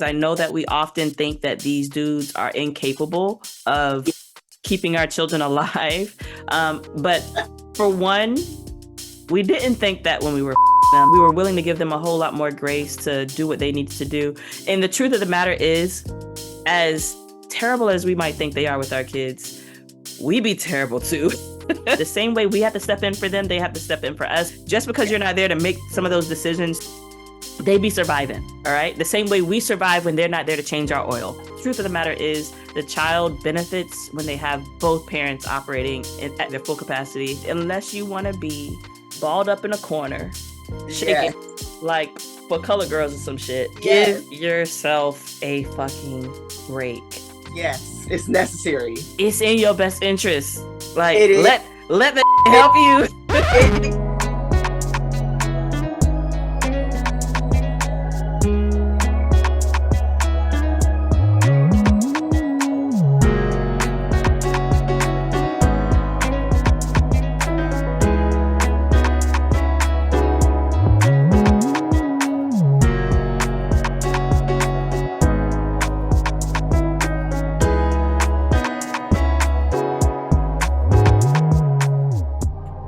I know that we often think that these dudes are incapable of keeping our children alive. But for one, we didn't think that when we were them. We were willing to give them a whole lot more grace to do what they needed to do. And the truth of the matter is, as terrible as we might think they are with our kids, we be terrible too. The same way we have to step in for them, they have to step in for us. Just because you're not there to make some of those decisions, they be surviving, all right? The same way we survive when they're not there to change our oil. The truth of the matter is, the child benefits when they have both parents operating at their full capacity, unless you want to be balled up in a corner, shaking like for color girls or some shit. Give yourself a fucking break. Yes, it's necessary. It's in your best interest. Like, let me help you.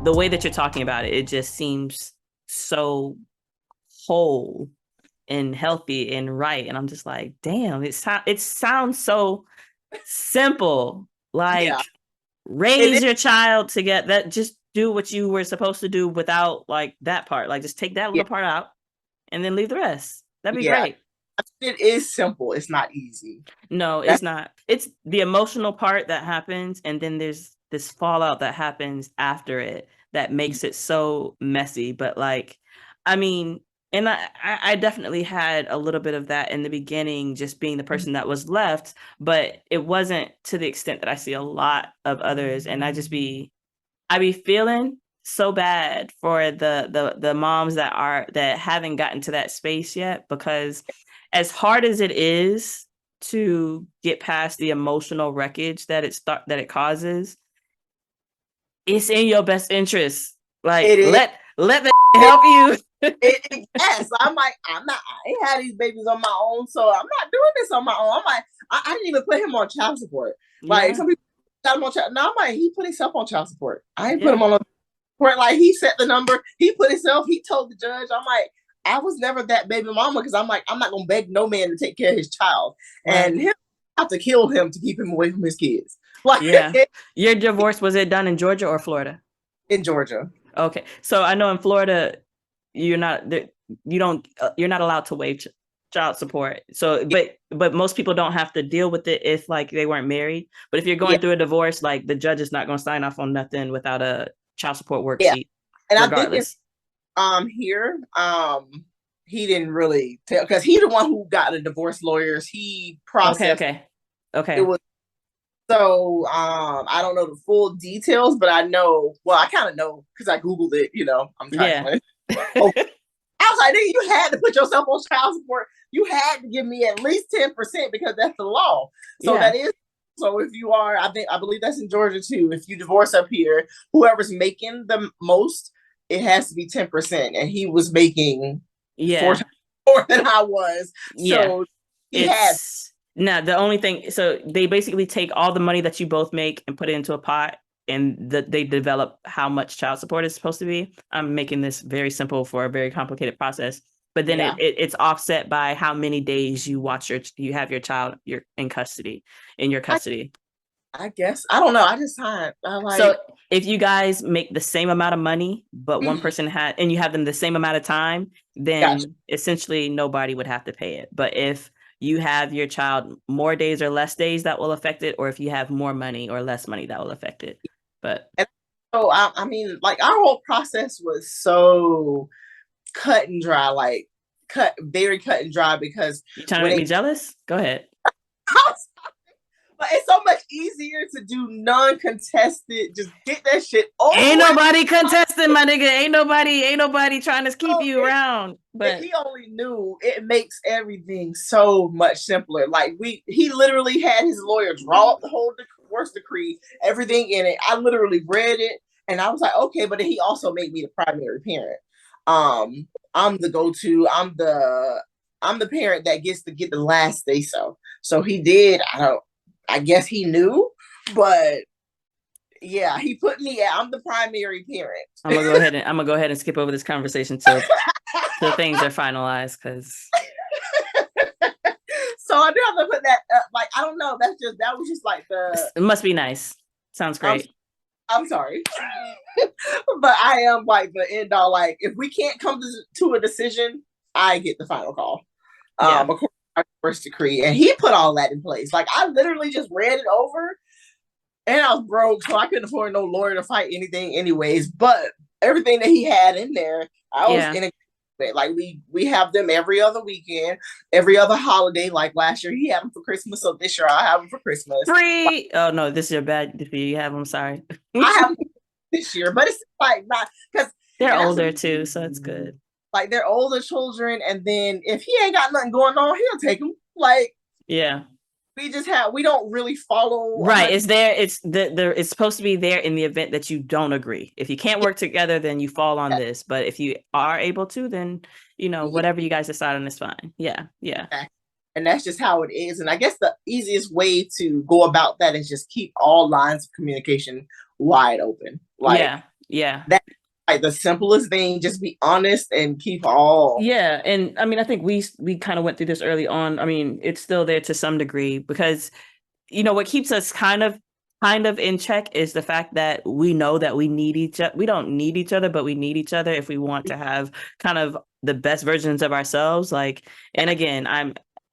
The way that you're talking about it, it just seems so whole and healthy and right. And I'm just like, damn, it sounds so simple. Like, raise your child to get that, just do what you were supposed to do without like that part. Like, just take that little part out and then leave the rest. That'd be great. It is simple. It's not easy. No, it's not. It's the emotional part that happens, and then there's this fallout that happens after it that makes it so messy. But like, I mean, and I definitely had a little bit of that in the beginning, just being the person that was left, but it wasn't to the extent that I see a lot of others. And I be feeling so bad for the moms that haven't gotten to that space yet, because as hard as it is to get past the emotional wreckage that it causes, it's in your best interest. Like, let me help you. Yes, I ain't had these babies on my own, so I'm not doing this on my own. I'm like, I didn't even put him on child support. Like, some people got him on child. No, I'm like, he put himself on child support. I ain't put him on support. Like, he set the number. He put himself. He told the judge. I'm like, I was never that baby mama, because I'm like, I'm not gonna beg no man to take care of his child, and him have to kill him to keep him away from his kids. Like, your divorce, was it done in Georgia or Florida? In Georgia. Okay, so I know in Florida, you're not allowed to waive child support. So, but most people don't have to deal with it if like they weren't married. But if you're going through a divorce, like, the judge is not going to sign off on nothing without a child support worksheet. And regardless. I think here, he didn't really tell, because he's the one who got the divorce lawyers. He processed. Okay. It was. So I don't know the full details, but I know. Well, I kind of know because I Googled it. You know, I'm trying to. I was like, you had to put yourself on child support. You had to give me at least 10%, because that's the law. So that is. So if you are, I believe that's in Georgia too. If you divorce up here, whoever's making the most, it has to be 10%, and he was making 4 times more than I was. So he had. Now, the only thing, so they basically take all the money that you both make and put it into a pot, and they develop how much child support is supposed to be. I'm making this very simple for a very complicated process, but then it's offset by how many days you have your child in your custody. I guess, I don't know. I just signed. So if you guys make the same amount of money, but one person and you have them the same amount of time, then essentially nobody would have to pay it. But if you have your child more days or less days, that will affect it. Or if you have more money or less money, that will affect it. But so, I mean, like, our whole process was so cut and dry, very cut and dry, because you're trying to make me jealous? Go ahead. But it's so much easier to do non-contested. Just get that shit over. Ain't nobody contesting, my nigga. Ain't nobody trying to keep you around. But if he only knew, it makes everything so much simpler. Like, he literally had his lawyer draw up the whole divorce decree, everything in it. I literally read it, and I was like, okay. But then he also made me the primary parent. I'm the go-to. I'm the I'm the parent that gets to get the last say so. So he did. I guess he knew, but yeah, he put me at. I'm the primary parent. I'm gonna go ahead and skip over this conversation till things are finalized, because. So I do have to put that. Like, I don't know. That was just like It must be nice. Sounds great. I'm sorry, but I am like the end all. Like, if we can't come to a decision, I get the final call. According to our first decree, and he put all that in place. Like, I literally just read it over, and I was broke, so I couldn't afford no lawyer to fight anything, anyways. But everything that he had in there, I was in agreement. Like, we have them every other weekend, every other holiday. Like last year, he had them for Christmas, so this year I have them for Christmas. Free. Oh no, this year bad for you. Have them. Sorry. I have them this year, but it's like not because they're older too, so it's good. Like, they're older children, and then if he ain't got nothing going on, he'll take them. Like, yeah. We don't really follow. Right. It's there. It's supposed to be there in the event that you don't agree. If you can't work together, then you fall on this. But if you are able to, then, whatever you guys decide on is fine. Yeah. Yeah. And that's just how it is. And I guess the easiest way to go about that is just keep all lines of communication wide open. Like, yeah. That's like the simplest thing. Just be honest and keep all. Yeah. And I mean, I think we kind of went through this early on. I mean, it's still there to some degree because, what keeps us kind of in check is the fact that we know that we need each other. We don't need each other, but we need each other if we want to have kind of the best versions of ourselves. Like, and again,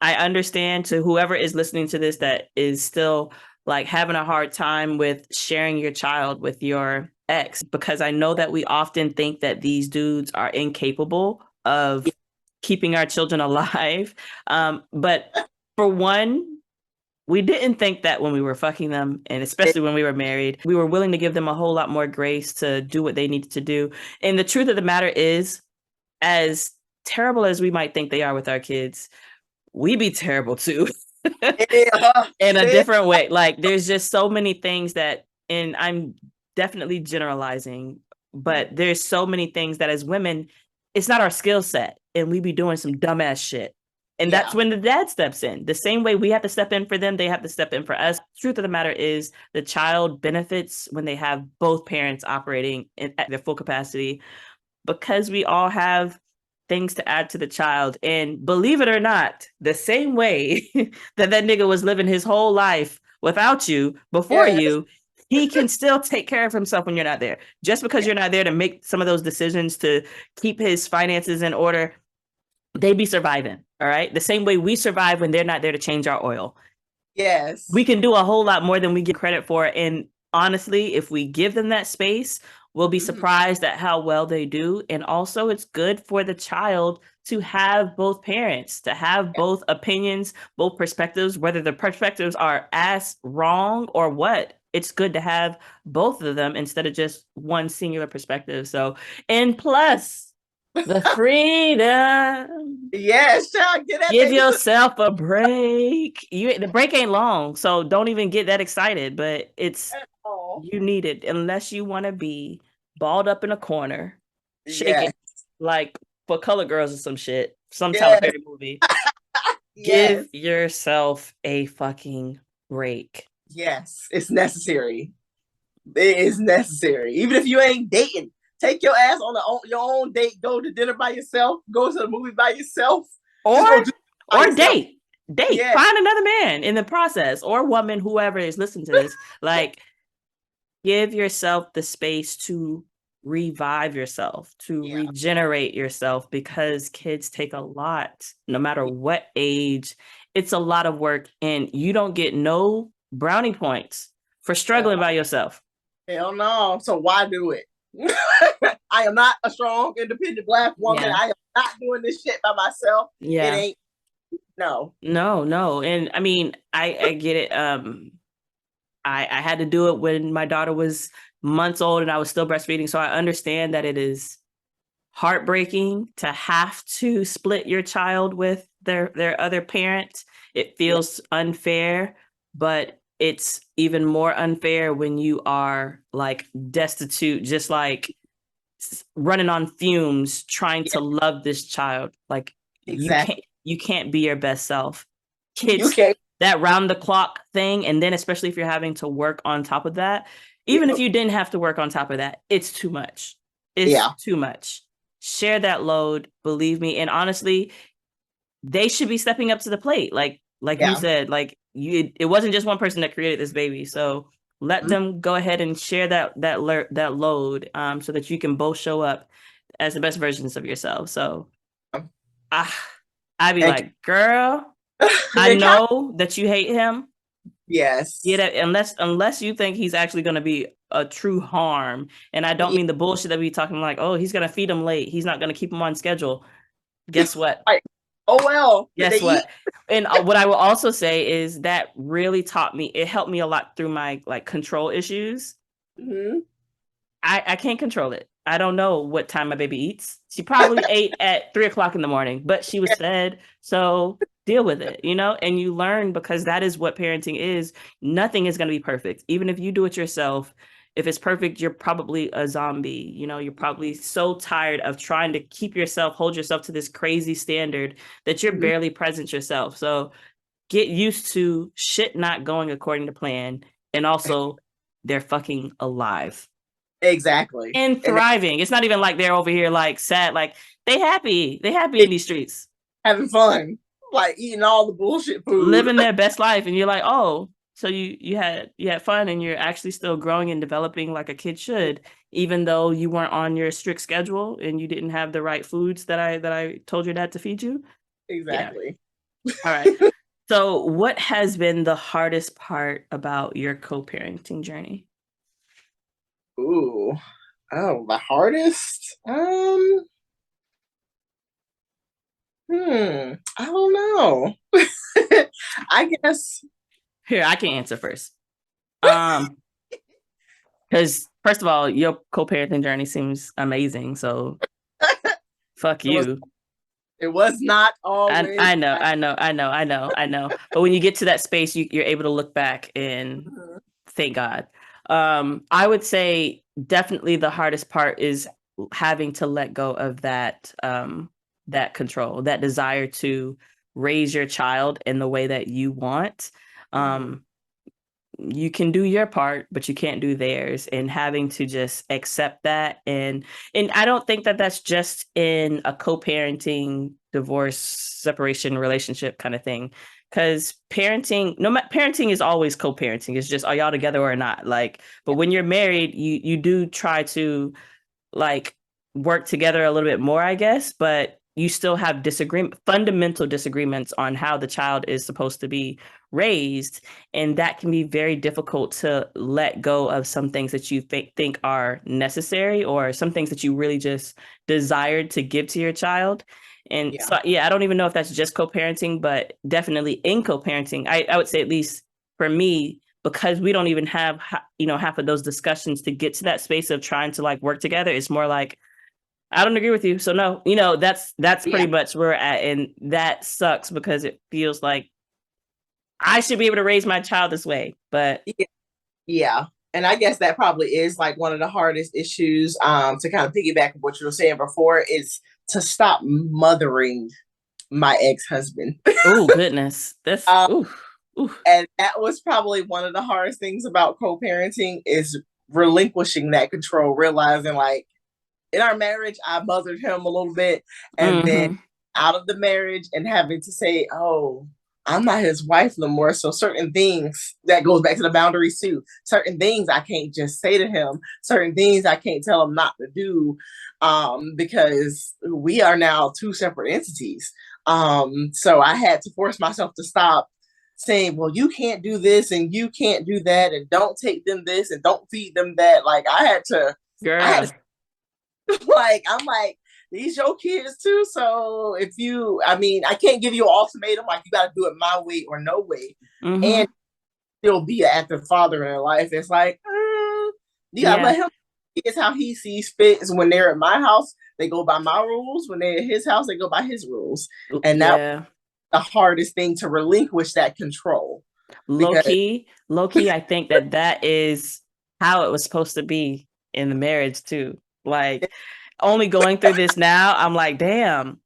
I understand to whoever is listening to this that is still like having a hard time with sharing your child with your ex, because I know that we often think that these dudes are incapable of keeping our children alive. But for one, we didn't think that when we were fucking them, and especially when we were married. We were willing to give them a whole lot more grace to do what they needed to do. And the truth of the matter is, as terrible as we might think they are with our kids, we be terrible too. In a different way. Like, there's just so many things that, and I'm definitely generalizing, but there's so many things that as women, it's not our skill set, and we be doing some dumbass shit. And that's when the dad steps in. The same way we have to step in for them, they have to step in for us. Truth of the matter is, the child benefits when they have both parents operating at their full capacity, because we all have things to add to the child. And believe it or not, the same way that nigga was living his whole life without you, before you, he can still take care of himself when you're not there. Just because you're not there to make some of those decisions to keep his finances in order, they be surviving. All right. The same way we survive when they're not there to change our oil. Yes. We can do a whole lot more than we get credit for. And honestly, if we give them that space, we'll be surprised at how well they do. And also, it's good for the child to have both parents, to have both opinions, both perspectives, whether the perspectives are as wrong or what. It's good to have both of them instead of just one singular perspective. So, and plus, the freedom. Yes, give yourself a break. The break ain't long, so don't even get that excited. But you need it, unless you want to be balled up in a corner, shaking like for Color Girls or some shit, some Tyler Perry movie. Give yourself a fucking break. Yes, it's necessary. It is necessary, even if you ain't dating. Take your ass on your own date. Go to dinner by yourself. Go to the movie by yourself. Or date. Find another man in the process, or woman, whoever is listening to this. Like, give yourself the space to revive yourself, to regenerate yourself, because kids take a lot, no matter what age. It's a lot of work, and you don't get no brownie points for struggling by yourself. Hell no. So why do it? I am not a strong, independent Black woman. I am not doing this shit by myself. It ain't. No. And I mean, I get it. I had to do it when my daughter was months old and I was still breastfeeding. So I understand that it is heartbreaking to have to split your child with their other parent. It feels unfair, but it's even more unfair when you are like destitute, just like running on fumes, trying to love this child. Like, you can't, you can't be your best self. Kids, you can't. that round the clock thing, and then especially if you're having to work on top of that, even if you didn't have to work on top of that, it's too much. It's too much. Share that load, believe me. And honestly, they should be stepping up to the plate. Like you said, like it wasn't just one person that created this baby. So let them go ahead and share that load, so that you can both show up as the best versions of yourself. So I'd be like, girl, I know that you hate him. Yes. Yeah, unless you think he's actually going to be a true harm. And I don't mean the bullshit that we talking like, oh, he's going to feed him late. He's not going to keep him on schedule. Guess what? Oh, well. Guess what? And what I will also say is that really taught me, it helped me a lot through my like control issues. Mm-hmm. I can't control it. I don't know what time my baby eats. She probably ate at 3:00 in the morning, but she was fed. So deal with it, and you learn, because that is what parenting is. Nothing is going to be perfect. Even if you do it yourself, if it's perfect, you're probably a zombie. You're probably so tired of trying to hold yourself to this crazy standard that you're barely present yourself. So get used to shit not going according to plan. And also, they're fucking alive. Exactly. And thriving. It's not even like they're over here like sad. Like they happy in these streets. Having fun. Like eating all the bullshit food. Living their best life. And you're like, oh, so you had fun, and you're actually still growing and developing like a kid should, even though you weren't on your strict schedule and you didn't have the right foods that I told your dad to feed you. Exactly. Yeah. All right. So what has been the hardest part about your co-parenting journey? Ooh. Oh, the hardest? I don't know. I guess. Here, I can answer first. Because first of all, your co-parenting journey seems amazing. So fuck you. It was not always. I know. But when you get to that space, you're able to look back and thank God. I would say definitely the hardest part is having to let go of that control, that desire to raise your child in the way that you want. You can do your part, but you can't do theirs, and having to just accept that. And I don't think that that's just in a co-parenting, divorce, separation, relationship kind of thing. Because parenting is always co-parenting. It's just, are y'all together or not? Like, but when you're married, you do try to like work together a little bit more, I guess, but you still have fundamental disagreements on how the child is supposed to be raised. And that can be very difficult to let go of some things that you think are necessary, or some things that you really just desired to give to your child. And so, I don't even know if that's just co-parenting, but definitely in co-parenting, I would say, at least for me, because we don't even have, half of those discussions to get to that space of trying to like work together. It's more like, I don't agree with you. So no, that's pretty much where we're at. And that sucks, because it feels like I should be able to raise my child this way. But yeah. And I guess that probably is like one of the hardest issues, to kind of piggyback on what you were saying before, is to stop mothering my ex-husband. Oh, goodness. That's and that was probably one of the hardest things about co-parenting, is relinquishing that control, realizing like in our marriage, I mothered him a little bit, and then out of the marriage and having to say, oh, I'm not his wife no more. So certain things, that goes back to the boundaries too. Certain things I can't just say to him. Certain things I can't tell him not to do, because we are now two separate entities. So I had to force myself to stop saying, well, you can't do this and you can't do that, and don't take them this and don't feed them that. Like I had to like, I'm like, these your kids too. So if I can't give you an ultimatum, like you got to do it my way or no way, and still be an active father in their life. It's like, you gotta let him. It's how he sees fit. Is when they're at my house, they go by my rules. When they're at his house, they go by his rules. And that's the hardest thing, to relinquish that control. Low key, I think that is how it was supposed to be in the marriage too. Like, only going through this now, I'm like, damn,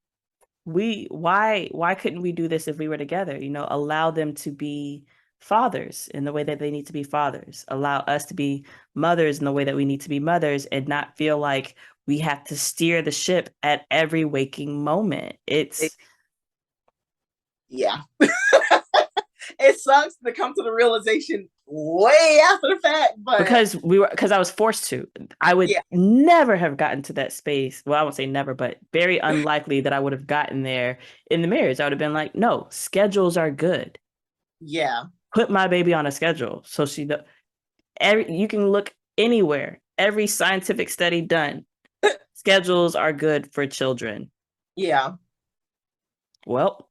why couldn't we do this if we were together? You know, allow them to be fathers in the way that they need to be fathers. Allow us to be mothers in the way that we need to be mothers, and not feel like we have to steer the ship at every waking moment. Yeah. It sucks to come to the realization way after the fact, but because I was forced to. I would never have gotten to that space. Well, I won't say never, but very unlikely that I would have gotten there in the marriage. I would have been like, no, schedules are good. Yeah. Put my baby on a schedule. So you can look anywhere. Every scientific study done. Schedules are good for children. Yeah. Well,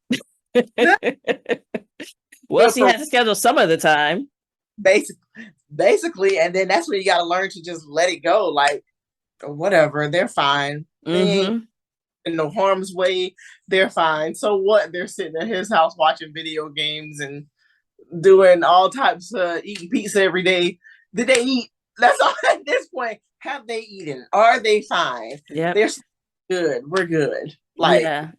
well, she has a schedule some of the time. Basically, and then that's when you got to learn to just let it go. Like, whatever, they're fine. They ain't in no harm's way. They're fine. So what? They're sitting at his house watching video games and doing all types of eating pizza every day. Did they eat? That's all at this point. Have they eaten? Are they fine? Yeah, they're good. We're good. Like, yeah,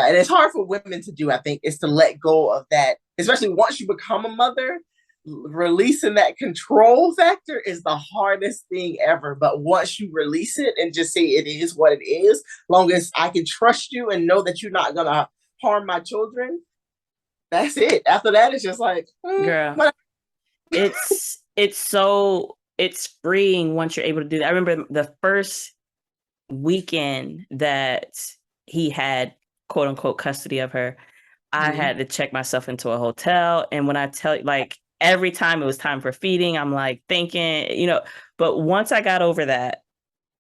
and it's hard for women to do. I think is to let go of that, especially once you become a mother. Releasing that control factor is the hardest thing ever. But once you release it and just say it is what it is, long as I can trust you and know that you're not gonna harm my children, that's it. After that, it's just like, girl, it's freeing once you're able to do that. I remember the first weekend that he had quote unquote custody of her, I had to check myself into a hotel. And when I tell you, like, every time it was time for feeding, I'm like thinking, you know, but once I got over that,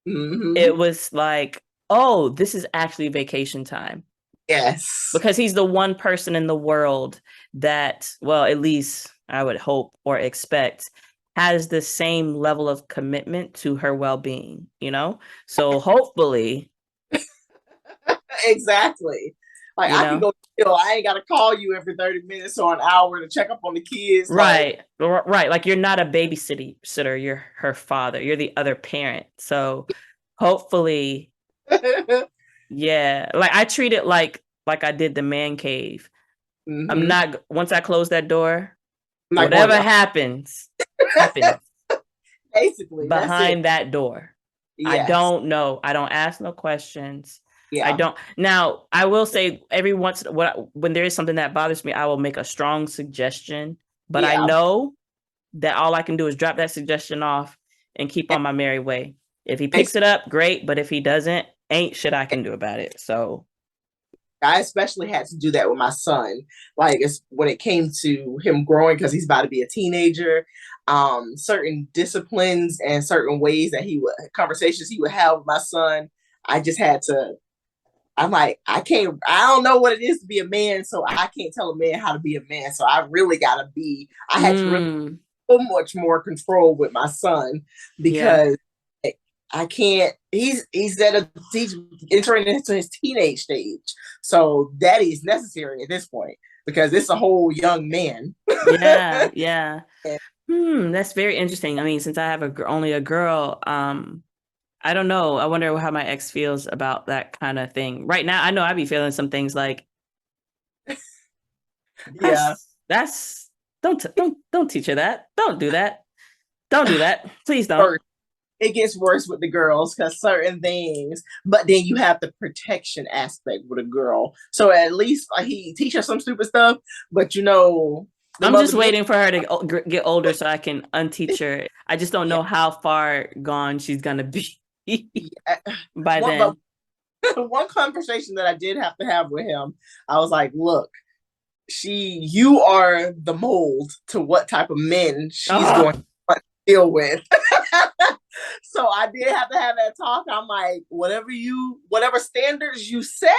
it was like, oh, this is actually vacation time. Yes. Because he's the one person in the world that, well, at least I would hope or expect, has the same level of commitment to her well-being, you know? So hopefully. Exactly. Like, I can go chill. I ain't got to call you every 30 minutes or an hour to check up on the kids. Right. Right. Like, you're not a babysitter. You're her father. You're the other parent. So hopefully, yeah. Like, I treat it like I did the man cave. I'm not, once I close that door, whatever happens, happens. Basically. Behind that door. Yes. I don't know. I don't ask no questions. Yeah. I don't. Now, I will say every once when there is something that bothers me, I will make a strong suggestion. But I know that all I can do is drop that suggestion off and keep on my merry way. If he picks it up, great. But if he doesn't, ain't shit I can do about it. So I especially had to do that with my son. Like, it's when it came to him growing, because he's about to be a teenager. Certain disciplines and certain ways that conversations he would have with my son, I just had to. I'm like, I don't know what it is to be a man, so I can't tell a man how to be a man. So I really gotta I had to really so much more control with my son, because I can't, he's entering into his teenage stage. So daddy is necessary at this point, because it's a whole young man. Yeah. That's very interesting. I mean, since I have only a girl, I don't know. I wonder how my ex feels about that kind of thing. Right now, I know I be feeling some things like, don't teach her that. Don't do that. Don't do that. Please don't. It gets worse with the girls, because certain things, but then you have the protection aspect with a girl. So at least he teach her some stupid stuff, but you know, I'm just waiting for her to get older so I can unteach her. I just don't know how far gone she's gonna be. By then. One conversation that I did have to have with him, I was like, look, you are the mold to what type of men she's going to deal with. So I did have to have that talk. I'm like, whatever standards you set,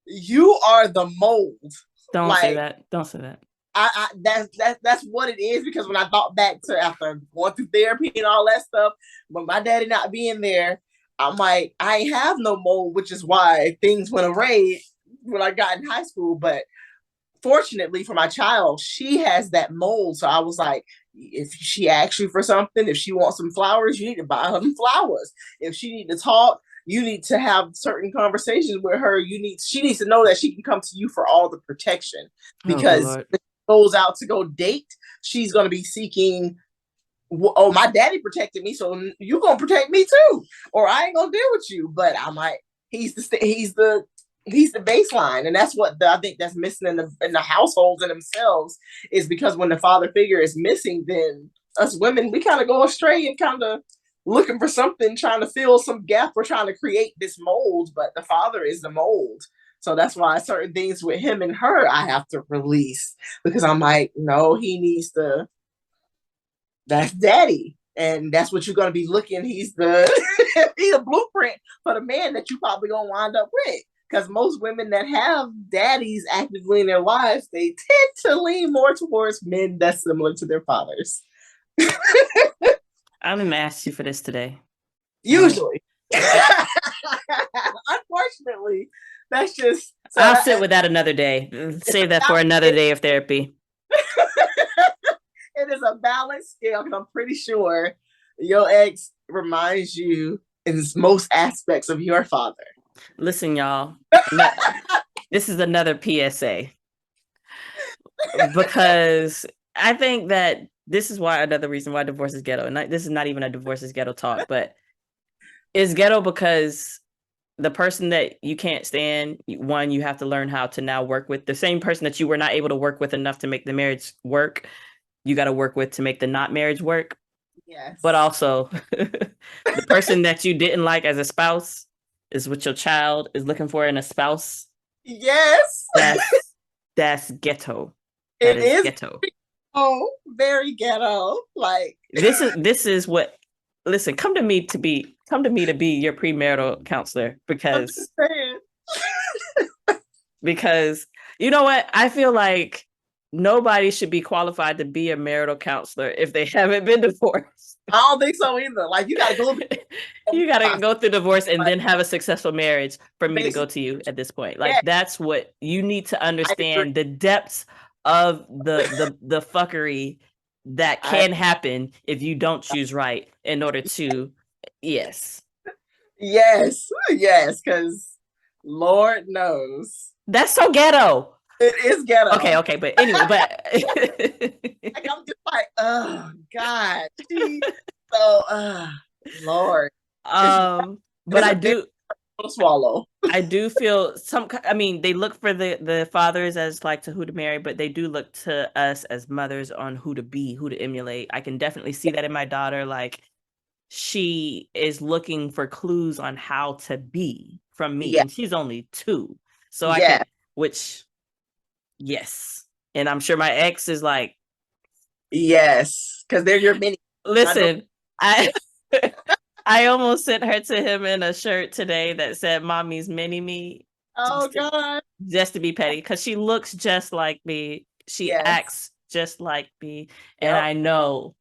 you are the mold. Don't say that. Don't say that. That's what it is, because when I thought back to after going through therapy and all that stuff, but my daddy not being there, I'm like, I ain't have no mold, which is why things went awry when I got in high school. But fortunately for my child, she has that mold. So I was like, if she asks you for something, if she wants some flowers, you need to buy her some flowers. If she need to talk, you need to have certain conversations with her. She needs to know that she can come to you for all the protection, because if she goes out to go date, she's going to be seeking, oh, my daddy protected me, so you gonna protect me too, or I ain't gonna deal with you. But I'm like, he's the baseline, and that's what I think that's missing in the households in themselves, is because when the father figure is missing, then us women, we kind of go astray and kind of looking for something, trying to fill some gap. We're trying to create this mold, but the father is the mold. So that's why certain things with him and her I have to release, because I'm like, no, he needs to. That's daddy, and that's what you're gonna be looking. He's a blueprint for the man that you probably gonna wind up with. Because most women that have daddies actively in their lives, they tend to lean more towards men that's similar to their fathers. I'm gonna ask you for this today. Usually. Unfortunately, that's just. So I'll sit with that another day. Save that for another day of therapy. It is a balanced scale, because I'm pretty sure your ex reminds you in most aspects of your father. Listen, y'all, this is another PSA, because I think that this is another reason why divorce is ghetto. And this is not even a divorce is ghetto talk, but it's ghetto because the person that you can't stand, one, you have to learn how to now work with. The same person that you were not able to work with enough to make the marriage work, you got to work with to make the not marriage work. Yes. But also the person that you didn't like as a spouse is what your child is looking for in a spouse. Yes. That's ghetto. It is ghetto. Oh, very ghetto. Like this is what, listen, come to me to be your premarital counselor, because because you know what? I feel like nobody should be qualified to be a marital counselor if they haven't been divorced. I don't think so either. Like, you gotta go through divorce and then have a successful marriage for me to go to you at this point. Like, that's what you need to understand, the depths of the fuckery that can happen if you don't choose right in order to, yes, because Lord knows. That's so ghetto. It is ghetto. Okay, but anyway, like, I'm just like, oh God, so Lord. But I do swallow. I do feel they look for the fathers as like to who to marry, but they do look to us as mothers on who to be, who to emulate. I can definitely see that in my daughter. Like, she is looking for clues on how to be from me, and she's only 2, so I can, which. Yes. And I'm sure my ex is like, yes, because they're your mini. Listen, I almost sent her to him in a shirt today that said "Mommy's mini me." Oh God. Just to be petty, because she looks just like me. She acts just like me. And I know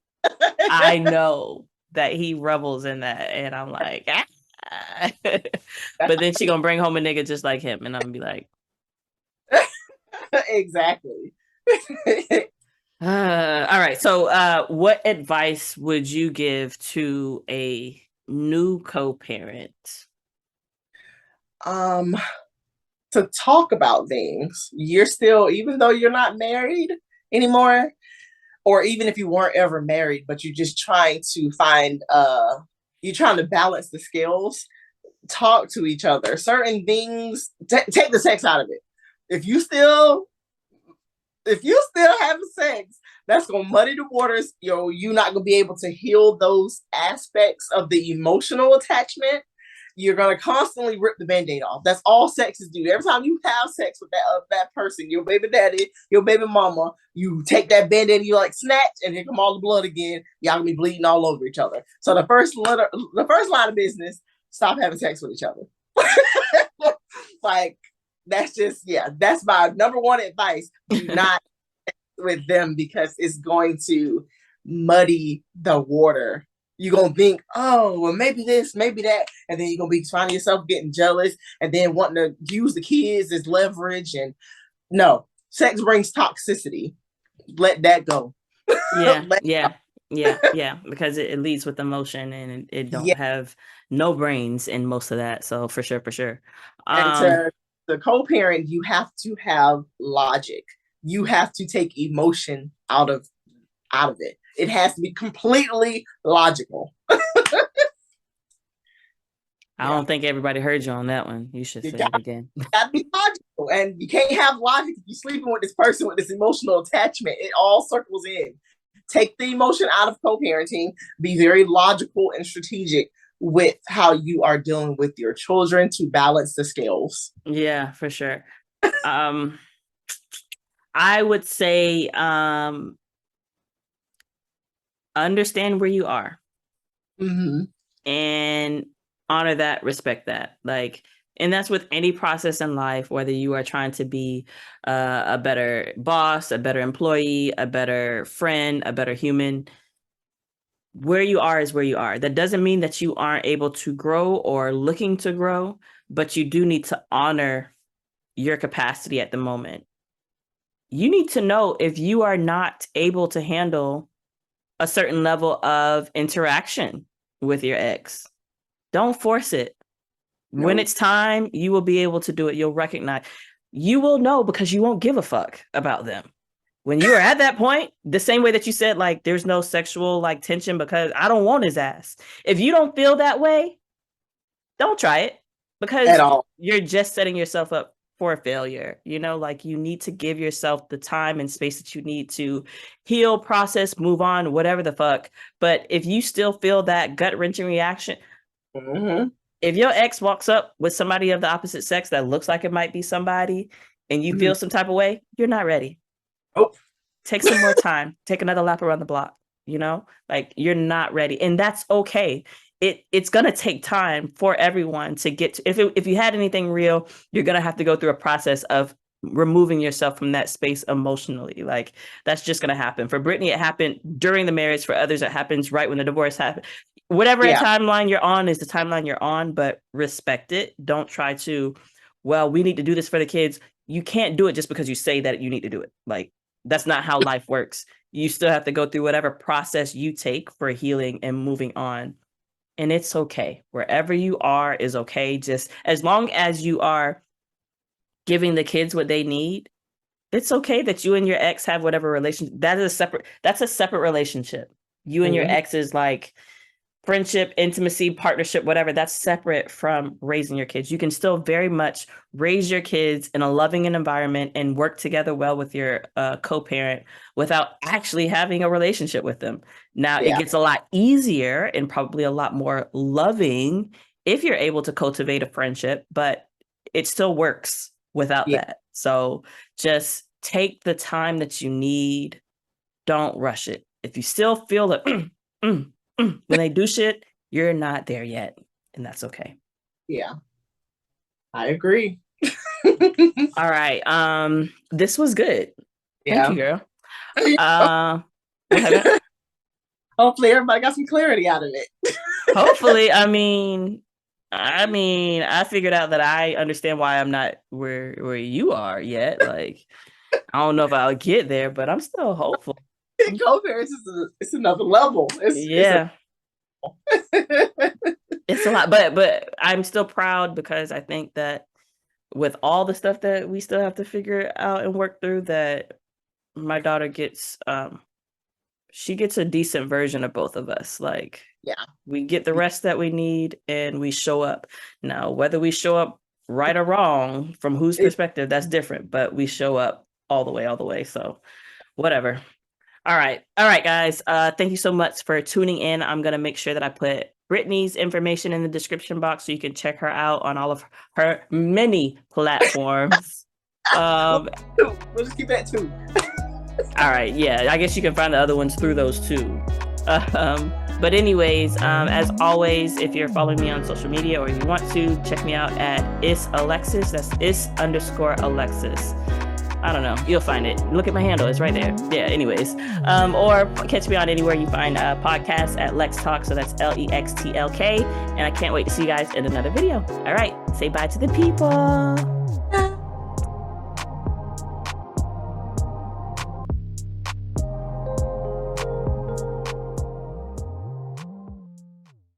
that he revels in that. And I'm like, ah. But then she gonna bring home a nigga just like him. And I'm gonna be like, exactly. All right. So what advice would you give to a new co-parent? To talk about things. You're still, even though you're not married anymore, or even if you weren't ever married, but you're just trying to find you're trying to balance the scales, talk to each other. Certain things, take the sex out of it. If you still having sex, that's gonna muddy the waters. You're not gonna be able to heal those aspects of the emotional attachment. You're gonna constantly rip the band-aid off. That's all sex is do. Every time you have sex with that person, your baby daddy, your baby mama, you take that band-aid and you like snatch, and here come all the blood again. Y'all gonna be bleeding all over each other. So the first line of business: stop having sex with each other. Like, that's just, that's my number one advice. Do not with them, because it's going to muddy the water. You're going to think, oh, well, maybe this, maybe that. And then you're going to be finding yourself getting jealous and then wanting to use the kids as leverage. And no, sex brings toxicity. Let that go. Yeah. Yeah, because it leads with emotion, and it don't have no brains in most of that. So for sure. And to the co-parent, you have to have logic. You have to take emotion out of it. It has to be completely logical. I don't think everybody heard you on that one. You should say it again. Gotta be logical, and you can't have logic if you're sleeping with this person with this emotional attachment. It all circles in. Take the emotion out of co-parenting. Be very logical and strategic with how you are dealing with your children to balance the scales. Yeah, for sure. I would say understand where you are, and honor that, respect that. Like, and that's with any process in life, whether you are trying to be a better boss, a better employee, a better friend, a better human. Where you are is where you are. That doesn't mean that you aren't able to grow or looking to grow, but you do need to honor your capacity at the moment. You need to know if you are not able to handle a certain level of interaction with your ex. Don't force it. No. When it's time, you will be able to do it. You'll recognize. You will know because you won't give a fuck about them. When you are at that point, the same way that you said, like, there's no sexual like tension because I don't want his ass. If you don't feel that way, don't try it, because you're just setting yourself up for a failure. You know, like, you need to give yourself the time and space that you need to heal, process, move on, whatever the fuck. But if you still feel that gut-wrenching reaction, if your ex walks up with somebody of the opposite sex that looks like it might be somebody, and you feel some type of way, you're not ready. Take some more time. Take another lap around the block. You know, like, you're not ready, and that's okay. It's gonna take time for everyone to get to. If you had anything real, you're gonna have to go through a process of removing yourself from that space emotionally. Like, that's just gonna happen. For Brittany, it happened during the marriage. For others, it happens right when the divorce happened. Whatever timeline you're on is the timeline you're on, but respect it. Don't try to, well, we need to do this for the kids. You can't do it just because you say that you need to do it. Like, that's not how life works. You still have to go through whatever process you take for healing and moving on. And it's okay. Wherever you are is okay. Just as long as you are giving the kids what they need, it's okay that you and your ex have whatever relationship. That's a separate relationship. You and your ex is like friendship, intimacy, partnership, whatever. That's separate from raising your kids. You can still very much raise your kids in a loving environment and work together well with your co-parent without actually having a relationship with them. Now, it gets a lot easier and probably a lot more loving if you're able to cultivate a friendship, but it still works without that. So just take the time that you need. Don't rush it. If you still feel that when they do shit, you're not there yet, and that's okay. Yeah, I agree. All right. This was good. Thank you, girl. Hopefully everybody got some clarity out of it. Hopefully. I mean, I figured out that I understand why I'm not where you are yet. Like, I don't know if I'll get there, but I'm still hopeful. Co-parents it's another level. It's a lot, but I'm still proud because I think that with all the stuff that we still have to figure out and work through, that my daughter gets she gets a decent version of both of us. Like, we get the rest that we need and we show up. Now, whether we show up right or wrong from whose perspective, that's different, but we show up all the way. So whatever. All right, guys. Thank you so much for tuning in. I'm going to make sure that I put Brittany's information in the description box so you can check her out on all of her many platforms. We'll just keep that too. All right, yeah. I guess you can find the other ones through those too. But anyways, as always, if you're following me on social media or you want to, check me out at isalexis. That's is_Alexis. I don't know. You'll find it. Look at my handle. It's right there. Yeah, anyways. Or catch me on anywhere you find podcasts at Lex Talk. So that's LEXTLK. And I can't wait to see you guys in another video. All right. Say bye to the people.